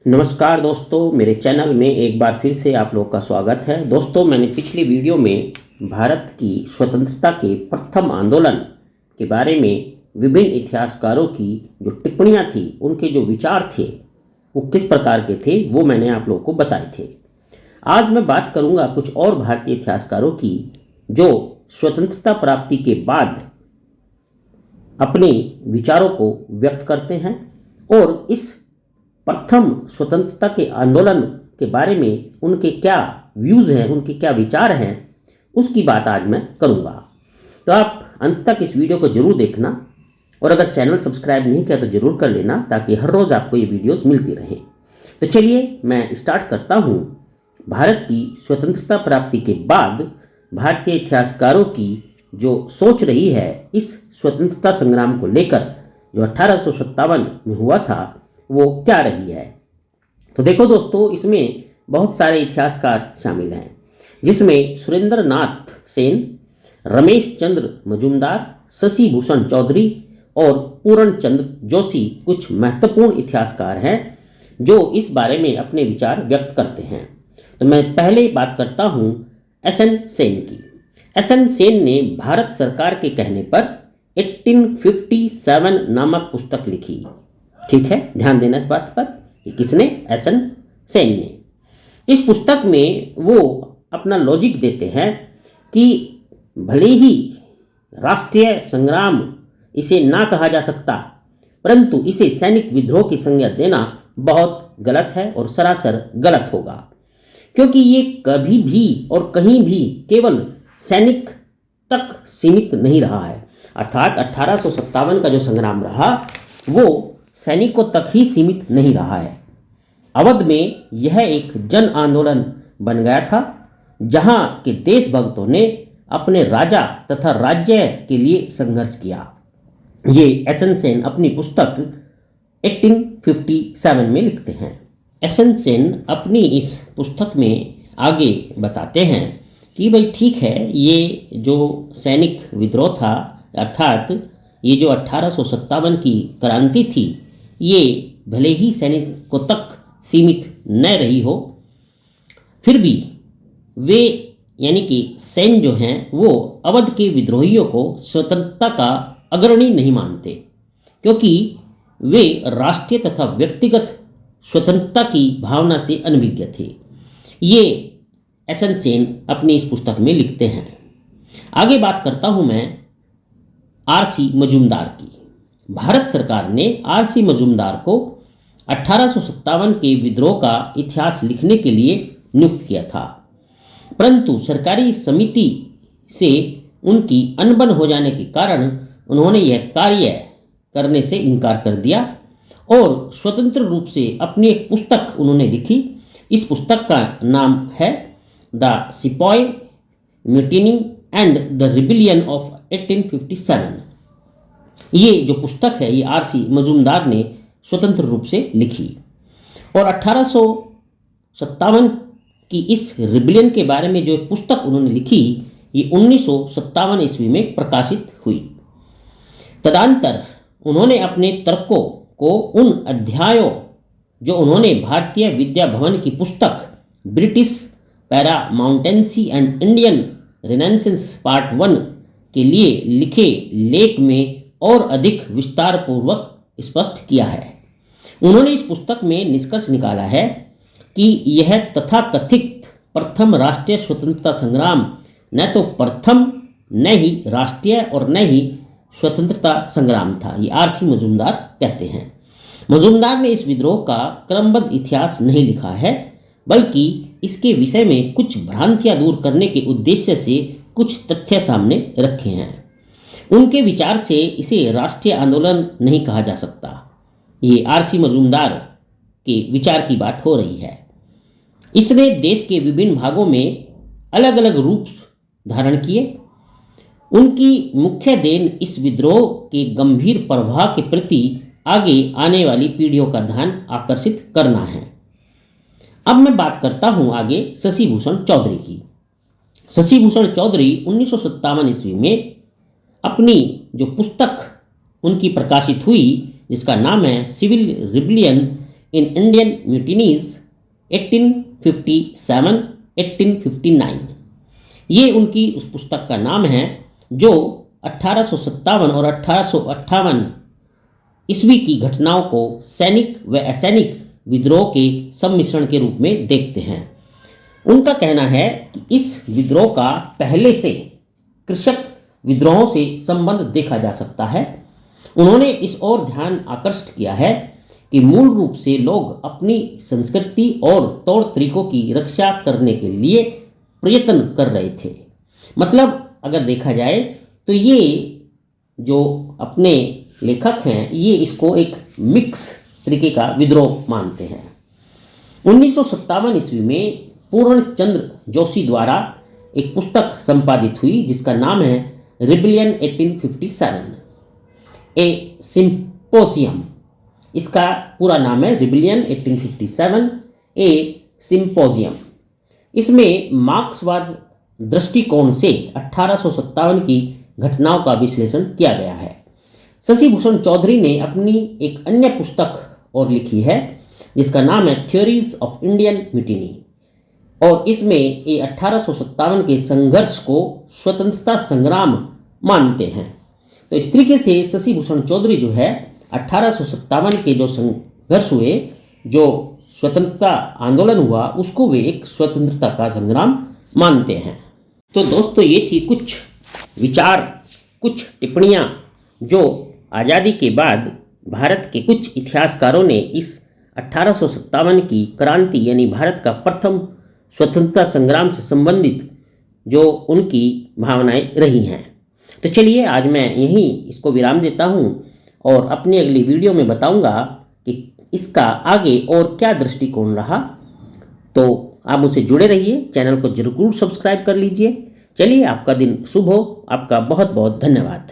नमस्कार दोस्तों, मेरे चैनल में एक बार फिर से आप लोग का स्वागत है। दोस्तों, मैंने पिछली वीडियो में भारत की स्वतंत्रता के प्रथम आंदोलन के बारे में विभिन्न इतिहासकारों की जो टिप्पणियां थी, उनके जो विचार थे वो किस प्रकार के थे, वो मैंने आप लोगों को बताए थे। आज मैं बात करूंगा कुछ और भारतीय इतिहासकारों की जो स्वतंत्रता प्राप्ति के बाद अपने विचारों को व्यक्त करते हैं और इस प्रथम स्वतंत्रता के आंदोलन के बारे में उनके क्या व्यूज़ हैं, उनके क्या विचार हैं, उसकी बात आज मैं करूंगा। तो आप अंत तक इस वीडियो को जरूर देखना और अगर चैनल सब्सक्राइब नहीं किया तो जरूर कर लेना, ताकि हर रोज़ आपको ये वीडियोस मिलती रहें। तो चलिए मैं स्टार्ट करता हूँ। भारत की स्वतंत्रता प्राप्ति के बाद भारतीय इतिहासकारों की जो सोच रही है इस स्वतंत्रता संग्राम को लेकर, जो 1857 में हुआ था, वो क्या रही है। तो देखो दोस्तों, इसमें बहुत सारे इतिहासकार शामिल हैं, जिसमें सुरेंद्र नाथ सेन, रमेश चंद्र मजूमदार, शशि भूषण चौधरी और पूर्ण चंद्र जोशी कुछ महत्वपूर्ण इतिहासकार हैं जो इस बारे में अपने विचार व्यक्त करते हैं। तो मैं पहले बात करता हूँ एस.एन. सेन की। एस.एन. सेन ने भारत सरकार के कहने पर 1857 नामक पुस्तक लिखी। ठीक है, ध्यान देना इस बात पर कि किसने? एस.एन. सेन ने। इस पुस्तक में वो अपना लॉजिक देते हैं कि भले ही राष्ट्रीय संग्राम इसे ना कहा जा सकता, परंतु इसे सैनिक विद्रोह की संज्ञा देना बहुत गलत है और सरासर गलत होगा, क्योंकि ये कभी भी और कहीं भी केवल सैनिक तक सीमित नहीं रहा है। अर्थात 1857 का जो संग्राम रहा वो सैनिकों तक ही सीमित नहीं रहा है। अवध में यह एक जन आंदोलन बन गया था, जहां के देशभक्तों ने अपने राजा तथा राज्य के लिए संघर्ष किया। ये एस.एन. सेन अपनी पुस्तक 1857 में लिखते हैं। एस.एन. सेन अपनी इस पुस्तक में आगे बताते हैं कि भाई ठीक है, ये जो सैनिक विद्रोह था, अर्थात ये जो 1857 की क्रांति थी, ये भले ही सैनिकों तक सीमित न रही हो, फिर भी वे यानी कि सेन जो हैं वो अवध के विद्रोहियों को स्वतंत्रता का अग्रणी नहीं मानते, क्योंकि वे राष्ट्रीय तथा व्यक्तिगत स्वतंत्रता की भावना से अनभिज्ञ थे। ये एस.एन. सेन अपनी इस पुस्तक में लिखते हैं। आगे बात करता हूं मैं आर.सी. मजूमदार की। भारत सरकार ने आर.सी. मजूमदार को 1857 के विद्रोह का इतिहास लिखने के लिए नियुक्त किया था, परंतु सरकारी समिति से उनकी अनबन हो जाने के कारण उन्होंने यह कार्य करने से इनकार कर दिया और स्वतंत्र रूप से अपनी एक पुस्तक उन्होंने लिखी। इस पुस्तक का नाम है the sepoy mutiny and the rebellion of 1857। ये जो पुस्तक है ये आर.सी. मजूमदार ने स्वतंत्र रूप से लिखी और 1857 की इस रिबिलियन के बारे में जो पुस्तक उन्होंने लिखी, ये 1957 ईस्वी में प्रकाशित हुई। तदंतर उन्होंने अपने तर्कों को उन अध्यायों जो उन्होंने भारतीय विद्या भवन की पुस्तक British paramountcy and Indian renaissance part 1 के लिए लिखे लेख में और अधिक विस्तार पूर्वक स्पष्ट किया है। उन्होंने इस पुस्तक में निष्कर्ष निकाला है कि यह तथाकथित प्रथम राष्ट्रीय स्वतंत्रता संग्राम न तो प्रथम, न ही राष्ट्रीय और न ही स्वतंत्रता संग्राम था। ये आर.सी. मजूमदार कहते हैं। मजूमदार ने इस विद्रोह का क्रमबद्ध इतिहास नहीं लिखा है, बल्कि इसके विषय में कुछ भ्रांतियां दूर करने के उद्देश्य से कुछ तथ्य सामने रखे हैं। उनके विचार से इसे राष्ट्रीय आंदोलन नहीं कहा जा सकता। ये आर.सी. मजूमदार के विचार की बात हो रही है। इसने देश के विभिन्न भागों में अलग अलग रूप धारण किए। उनकी मुख्य देन इस विद्रोह के गंभीर प्रभाव के प्रति आगे आने वाली पीढ़ियों का ध्यान आकर्षित करना है। अब मैं बात करता हूं आगे शशि भूषण चौधरी की। शशि भूषण चौधरी 1957 ईस्वी में अपनी जो पुस्तक उनकी प्रकाशित हुई, जिसका नाम है civil rebellion in Indian mutinies 1857-1859। ये उनकी उस पुस्तक का नाम है जो 1857 और 1858 ईस्वी की घटनाओं को सैनिक व असैनिक विद्रोह के सम्मिश्रण के रूप में देखते हैं। उनका कहना है कि इस विद्रोह का पहले से कृषक विद्रोहों से संबंध देखा जा सकता है। उन्होंने इस ओर ध्यान आकर्षित किया है कि मूल रूप से लोग अपनी संस्कृति और तौर तरीकों की रक्षा करने के लिए प्रयत्न कर रहे थे। मतलब अगर देखा जाए तो ये जो अपने लेखक हैं ये इसको एक मिक्स तरीके का विद्रोह मानते हैं। 1957 ईस्वी में पूर्ण चंद्र जोशी द्वारा एक पुस्तक संपादित हुई जिसका नाम है रिबेलियन 1857 ए सिंपोजियम। इसका पूरा नाम है रिबेलियन 1857 ए सिंपोजियम। इसमें मार्क्सवाद दृष्टिकोण से 1857 की घटनाओं का विश्लेषण किया गया है। शशि भूषण चौधरी ने अपनी एक अन्य पुस्तक और लिखी है जिसका नाम है थ्योरीज ऑफ इंडियन म्यूटिनी, और इसमें ये 1857 के संघर्ष को स्वतंत्रता संग्राम मानते हैं। तो इस तरीके से शशि भूषण चौधरी जो है 1857 के जो संघर्ष हुए, जो स्वतंत्रता आंदोलन हुआ, उसको वे एक स्वतंत्रता का संग्राम मानते हैं। तो दोस्तों ये थी कुछ विचार, कुछ टिप्पणियाँ जो आज़ादी के बाद भारत के कुछ इतिहासकारों ने इस 1857 की क्रांति यानी भारत का प्रथम स्वतंत्रता संग्राम से संबंधित जो उनकी भावनाएं रही हैं। तो चलिए आज मैं यहीं इसको विराम देता हूं और अपनी अगली वीडियो में बताऊंगा कि इसका आगे और क्या दृष्टिकोण रहा। तो आप मुझसे जुड़े रहिए, चैनल को जरूर सब्सक्राइब कर लीजिए। चलिए आपका दिन शुभ हो। आपका बहुत बहुत धन्यवाद।